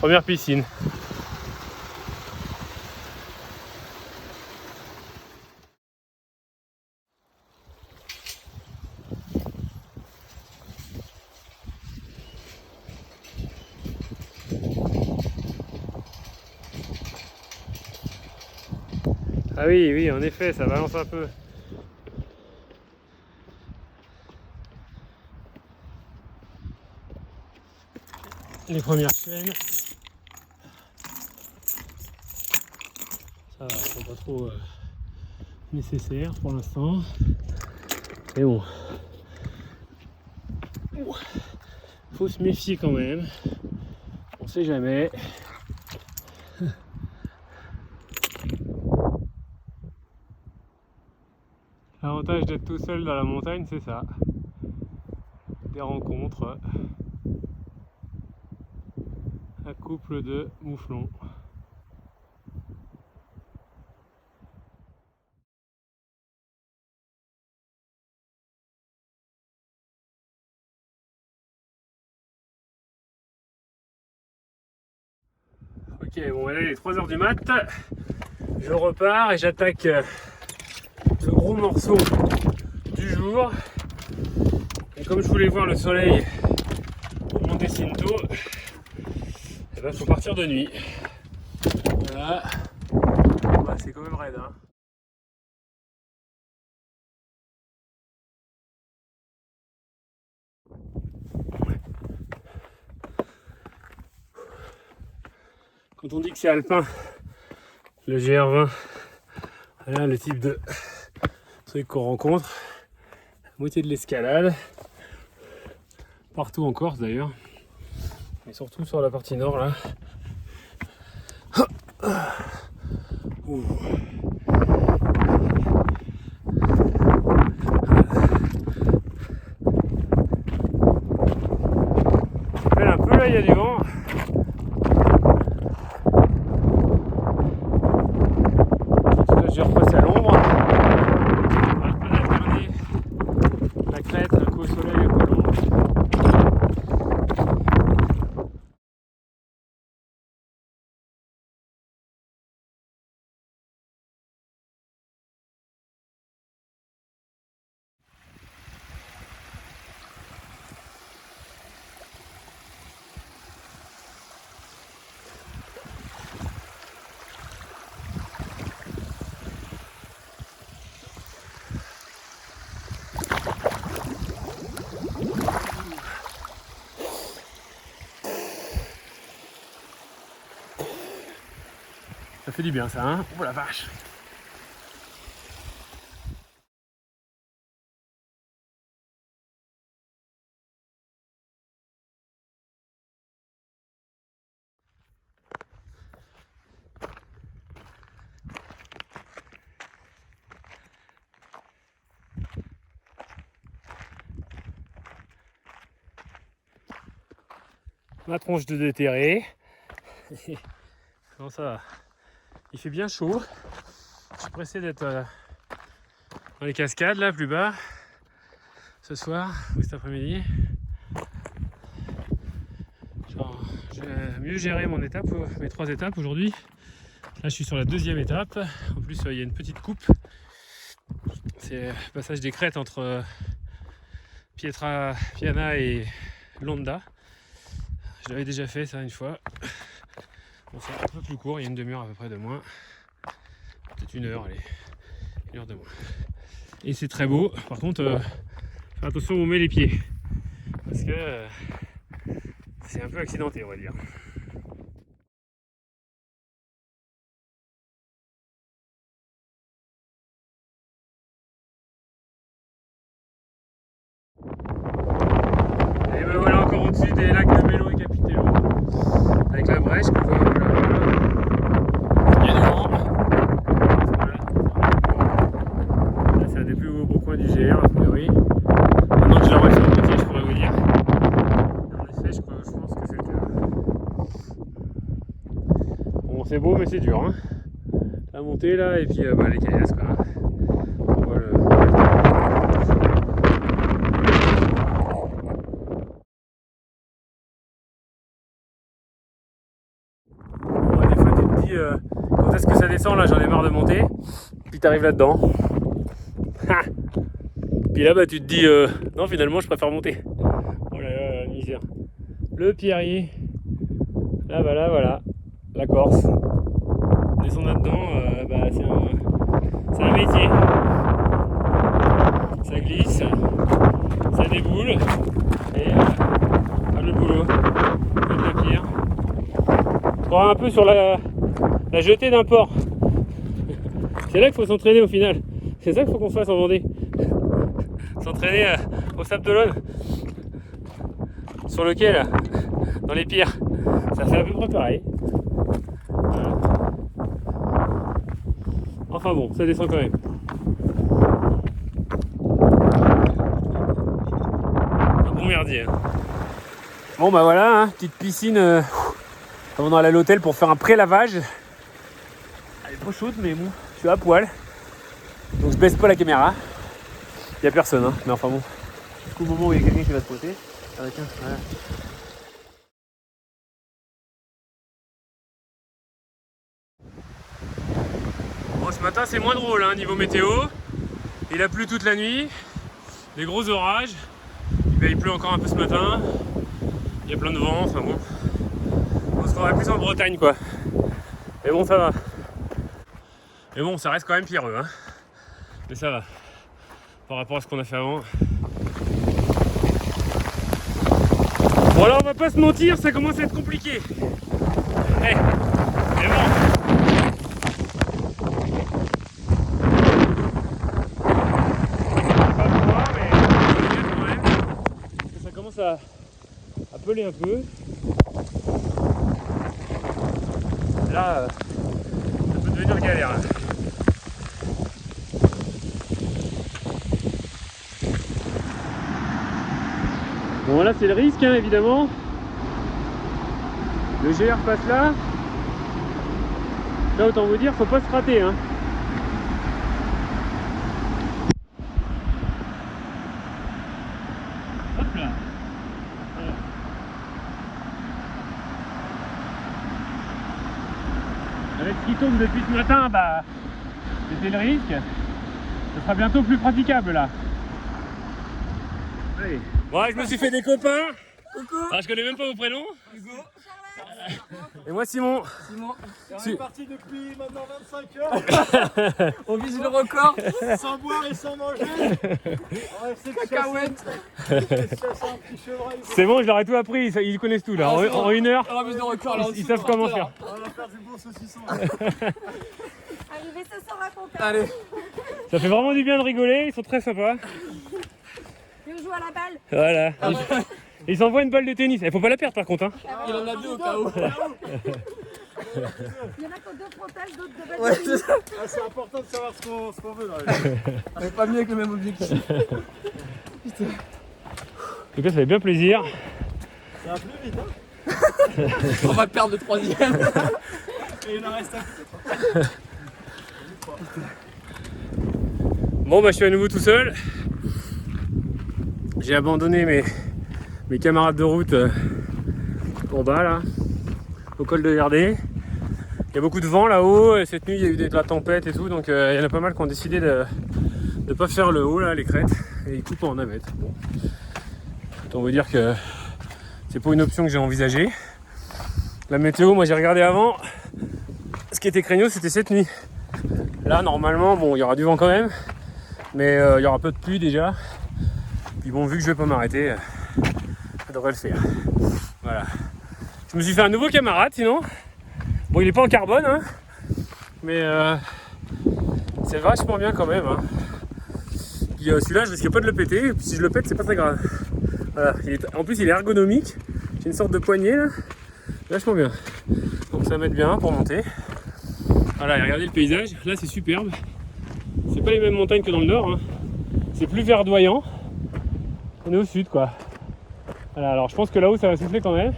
Première piscine. Ah oui, oui, en effet, ça balance un peu. Les premières chaînes. Ça va, c'est pas trop nécessaire pour l'instant. Mais bon. Faut se méfier quand même. On sait jamais. L'avantage d'être tout seul dans la montagne, c'est ça. Des rencontres. Un couple de mouflons. Ok, bon, là il est 3h du mat. Je repars et j'attaque le gros morceau du jour. Et comme je voulais voir le soleil pour monter Cinto, il ben, faut partir de nuit. Voilà. Ouais, c'est quand même raide, hein. Quand on dit que c'est alpin, le GR20, voilà le type de truc qu'on rencontre. La moitié de l'escalade, partout en Corse d'ailleurs, mais surtout sur la partie nord là. Ouh. Un peu là, il y a du vent. Je vais repasser à l'ombre. Un peu d'alterner la crête, un coup au soleil, un coup à l'ombre. Ça fait du bien ça, hein? Oh la vache! Ma tronche de déterré. Comment ça va? Il fait bien chaud. Je suis pressé d'être dans les cascades là plus bas ce soir ou cet après-midi. Je vais mieux gérer mon étape, mes 3 étapes aujourd'hui. Là je suis sur la 2e étape. En plus il y a une petite coupe. C'est le passage des crêtes entre Pietra Piana et Londa. Je l'avais déjà fait ça une fois. Bon, c'est un peu plus court, il y a une demi-heure à peu près de moins. Peut-être 1 heure, allez. 1 heure de moins. Et c'est très beau. Par contre, fais attention où on met les pieds. Parce que c'est un peu accidenté, on va dire. Et ben voilà encore au-dessus des lacs de Melo et Capitello. Avec la brèche qu'on voit là. Il y a du vent. Voilà. Là c'est un des plus beaux coins du GR a priori. Maintenant que je la vois sur le métier, je pourrais vous dire. En effet, je pense que c'est le cas. Bon, c'est beau mais c'est dur, hein. La montée là et puis les caillasses quoi. descends là, j'en ai marre de monter. Puis t'arrives là-dedans. Puis là, bah, tu te dis, non, finalement, je préfère monter. Oh là là, la misère. Le Pierrier. Là, voilà. La Corse. Descendre là-dedans, bah, c'est un métier. Ça glisse, ça déboule. Et le boulot. C'est de la pierre. Je crois un peu sur la jetée d'un port. C'est là qu'il faut s'entraîner au final. C'est ça qu'il faut qu'on fasse en Vendée. S'entraîner au Sable d'Olonne. Sur le quai là, dans les pierres. Ça fait à peu près pareil. Voilà. Enfin bon, ça descend quand même. Un bon merdier. Bon bah voilà, hein, petite piscine. On va aller à l'hôtel pour faire un pré-lavage. Elle est trop chaude mais bon, je suis à poil. Donc je baisse pas la caméra. Il n'y a personne, hein, mais enfin bon. Du coup, au moment où il y a quelqu'un qui va se poser. Ah bah tiens, voilà. Bon, ce matin c'est moins drôle, hein, niveau météo. Il a plu toute la nuit. Des gros orages. Il pleut encore un peu ce matin. Il y a plein de vent, enfin bon. On se croirait plus en Bretagne quoi. Mais bon, ça va. Mais bon, ça reste quand même pierreux, hein. Mais ça va. Par rapport à ce qu'on a fait avant. Bon alors on va pas se mentir, ça commence à être compliqué. Mais bon. Pas froid, mais quand même. Parce que ça commence à peler un peu. Là, ça peut devenir galère. Bon là c'est le risque, hein, évidemment. Le GR passe là. Là autant vous dire, faut pas se rater, hein. Hop là. Voilà. Avec ce qui tombe depuis ce matin, bah c'était le risque. Ce sera bientôt plus praticable là. Allez. Bon, je me suis fait des copains. Coucou. Alors, je connais même pas vos prénoms. Hugo. Et moi Simon. On est parti depuis maintenant 25 heures. On vise le record. Sans boire et sans manger. On va essayer de chasser un petit chevreuil. C'est bon, je leur ai tout appris, ils connaissent tout là. En une heure, On vise le record, là, ils savent comment faire. On va faire du bon saucisson. Arrivé ce soir à Concarneau. Allez. Ça fait vraiment du bien de rigoler, ils sont très sympas. Et on joue à la balle. Voilà. Ils s'envoient une balle de tennis. Il faut pas la perdre par contre, hein. Il en a deux au cas où. Il y en a qui ont deux frontales, d'autres de balles de tennis. C'est important de savoir ce qu'on veut dans la vie. On est pas mieux avec le même objectif. En tout cas, ça fait bien plaisir. Ça va plus vite, hein. On va perdre le troisième. Et il en reste un peu. Bon, bah, je suis à nouveau tout seul. J'ai abandonné mes camarades de route en bas là, au col de Verdé. Il y a beaucoup de vent là-haut et cette nuit il y a eu de la tempête et tout, donc il y en a pas mal qui ont décidé de ne pas faire le haut là, les crêtes, et ils coupent en navette. Bon. Autant vous dire que c'est pas une option que j'ai envisagée. La météo, moi j'ai regardé avant, ce qui était craignos c'était cette nuit. Là normalement, bon, il y aura du vent quand même, mais il y aura peu de pluie déjà. Puis bon, vu que je vais pas m'arrêter, ça devrait le faire. Voilà. Je me suis fait un nouveau camarade sinon. Bon, il est pas en carbone, hein, mais c'est vachement bien quand même. Hein. Puis celui-là, je risque pas de le péter. Puis si je le pète, c'est pas très grave. Voilà. En plus, il est ergonomique. J'ai une sorte de poignée là. Vachement bien. Donc ça m'aide bien pour monter. Voilà, et regardez le paysage. Là, c'est superbe. C'est pas les mêmes montagnes que dans le nord. Hein. C'est plus verdoyant. On est au sud quoi. Voilà, alors je pense que là-haut ça va souffler quand même.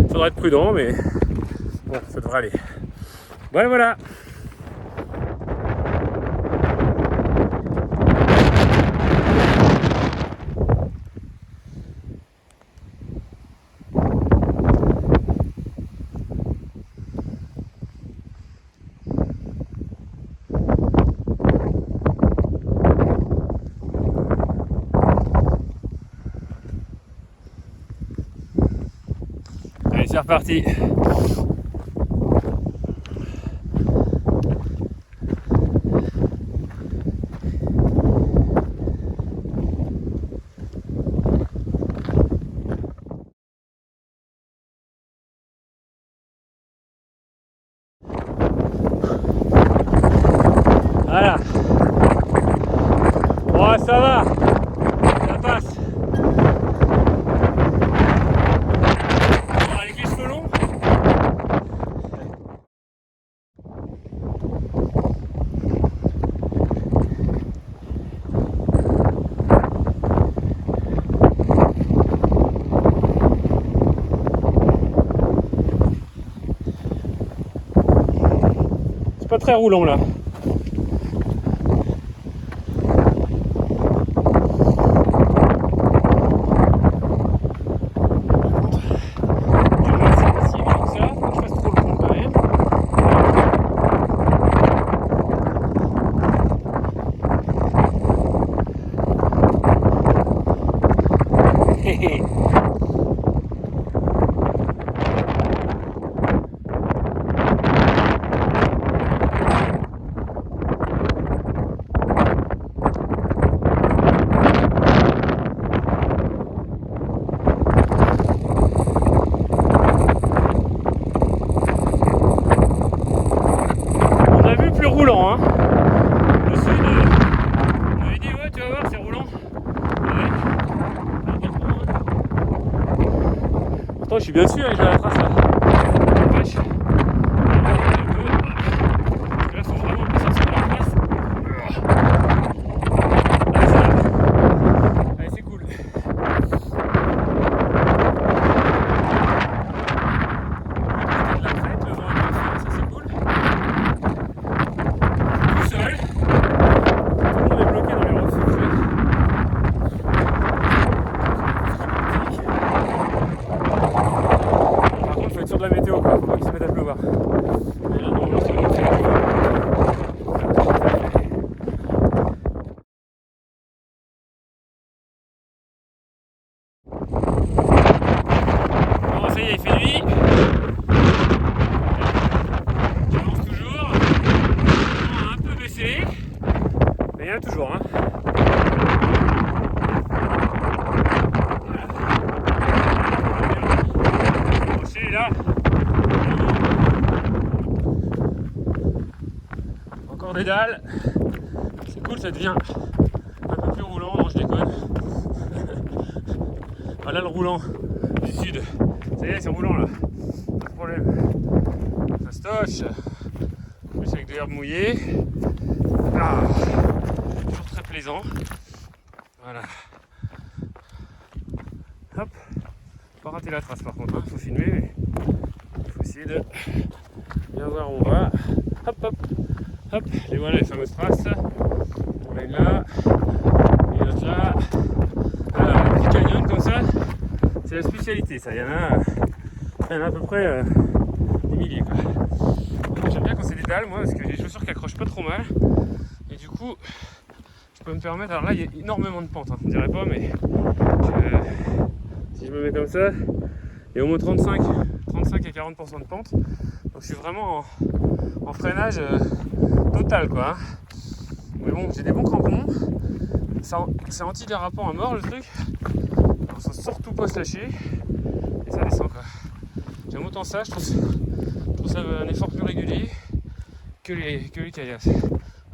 Faudra être prudent mais bon, ça devrait aller. Voilà. C'est reparti. Voilà. Oh, ça va. Ça passe. Bon, avec les cheveux longs. C'est pas très roulant là. Roulant, hein. Le sud, on m'avait dit ouais tu vas voir c'est roulant. Ouais. Pourtant je suis bien sûr que j'ai la trace là. Vache. Parce que là faut vraiment pas sortir de la trace. Allez, ça va. Allez c'est cool. De la crête, le vent est bien fait, ça c'est cool. De la météo quoi, faut pas qu'il se mette à pleuvoir. Et là, non, c'est bon. Bon ça y est, il fait nuit. J'avance toujours. On a un peu baissé. Mais il y en a toujours hein. Là. Encore des dalles. C'est cool, ça devient un peu plus roulant. Non, je déconne. Voilà le roulant du sud. Ça y est, c'est roulant là. Pas de problème. Ça stoche. En plus avec de l'herbe mouillée. Ah, toujours très plaisant. Voilà. Hop. Pas rater la trace par contre, hein. Faut filmer, mais il faut essayer de bien voir où on va. Hop hop hop, et voilà les fameuses traces. On a une là, une autre là. Alors, un petit canyon comme ça, c'est la spécialité ça, il y en a à peu près des milliers quoi. J'aime bien quand c'est des dalles moi parce que j'ai les chaussures qui accrochent pas trop mal. Et du coup, je peux me permettre, alors là il y a énormément de pentes, hein, on dirait pas mais si je me mets comme ça, il y a au moins 35 à 40% de pente. Donc je suis vraiment en freinage total quoi. Mais bon, j'ai des bons crampons. C'est anti-dérapant à mort le truc. Il faut surtout pas se lâcher. Et ça descend quoi. J'aime autant ça, je trouve ça un effort plus régulier que les caillasses.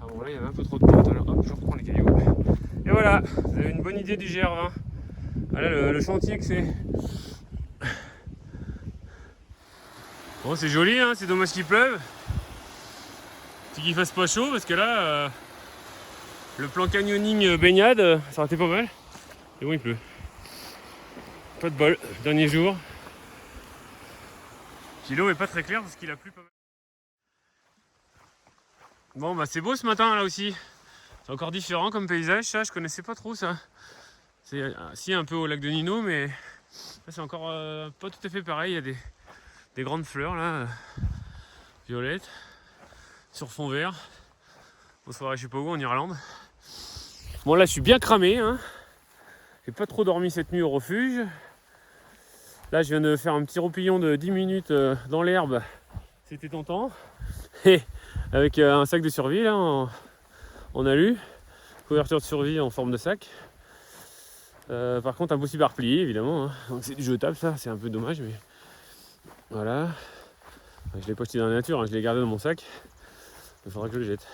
Ah bon là il y avait un peu trop de pente, alors hop, je reprends les cailloux. Et voilà, vous avez une bonne idée du GR20. Voilà le chantier que c'est. Bon c'est joli hein, c'est dommage qu'il pleuve. C'est qu'il fasse pas chaud parce que là le plan canyoning baignade ça aurait été pas mal. Et bon il pleut. Pas de bol, dernier jour. Puis l'eau est pas très claire parce qu'il a plu pas mal. Bon bah c'est beau ce matin là aussi. C'est encore différent comme paysage, ça je connaissais pas trop ça. C'est si un peu au lac de Nino mais là c'est encore pas tout à fait pareil, il y a des grandes fleurs là, violettes, sur fond vert. On se croirait je sais pas où en Irlande. Bon là je suis bien cramé, hein. J'ai pas trop dormi cette nuit au refuge. Là je viens de faire un petit roupillon de 10 minutes dans l'herbe. C'était tentant. Et avec un sac de survie là en alu. Couverture de survie en forme de sac. Par contre impossible à replier évidemment. Hein. Donc c'est du jetable ça, c'est un peu dommage mais voilà. Je l'ai pas jeté dans la nature, hein. Je l'ai gardé dans mon sac. Il faudra que je le jette.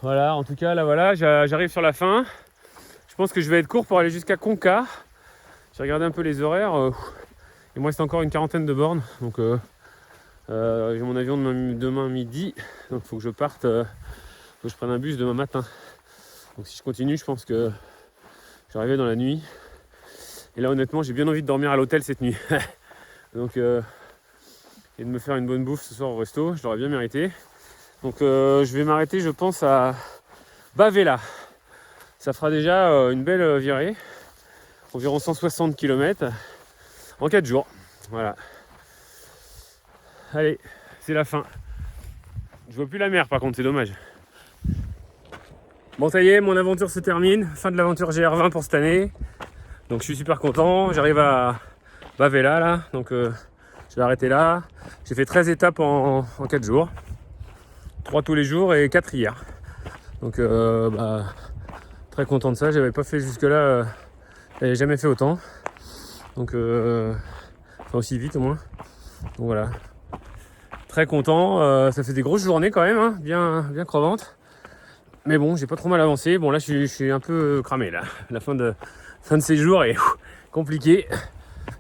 Voilà, en tout cas là voilà, j'arrive sur la fin. Je pense que je vais être court pour aller jusqu'à Conca. J'ai regardé un peu les horaires. Il me reste encore une quarantaine de bornes. Donc j'ai mon avion demain midi. Donc il faut que je parte, faut que je prenne un bus demain matin. Donc si je continue, je pense que je vais arriver dans la nuit. Et là honnêtement j'ai bien envie de dormir à l'hôtel cette nuit. Donc et de me faire une bonne bouffe ce soir au resto, je l'aurais bien mérité. Donc je vais m'arrêter je pense à Bavela. Ça fera déjà une belle virée, environ 160 km en 4 jours. Voilà. Allez, c'est la fin. Je vois plus la mer par contre, c'est dommage. Bon ça y est, mon aventure se termine. Fin de l'aventure GR20 pour cette année. Donc je suis super content. J'arrive à Bavela là. Donc je vais arrêter là. J'ai fait 13 étapes en 4 jours. 3 tous les jours et 4 hier. Donc très content de ça. J'avais pas fait jusque là. J'avais jamais fait autant. Donc enfin aussi vite au moins. Donc voilà. Très content. Ça fait des grosses journées quand même, hein, bien crevante. Mais bon, j'ai pas trop mal avancé. Bon là je suis un peu cramé là. La fin de ces jours est compliquée.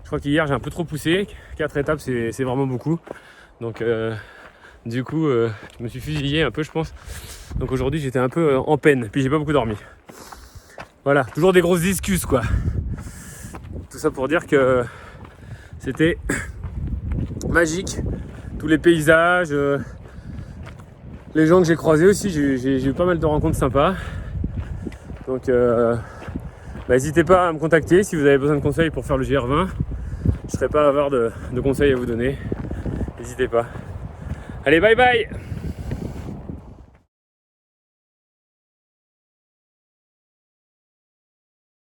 Je crois qu'hier j'ai un peu trop poussé. 4 étapes c'est vraiment beaucoup. Donc du coup je me suis fusillé un peu je pense. Donc aujourd'hui j'étais un peu en peine. Puis j'ai pas beaucoup dormi. Voilà, toujours des grosses excuses quoi. Tout ça pour dire que c'était magique. Tous les paysages, les gens que j'ai croisés aussi, j'ai eu pas mal de rencontres sympas. Donc n'hésitez pas à me contacter si vous avez besoin de conseils pour faire le GR20. Je serai pas avare de conseils à vous donner. N'hésitez pas. Allez, bye bye!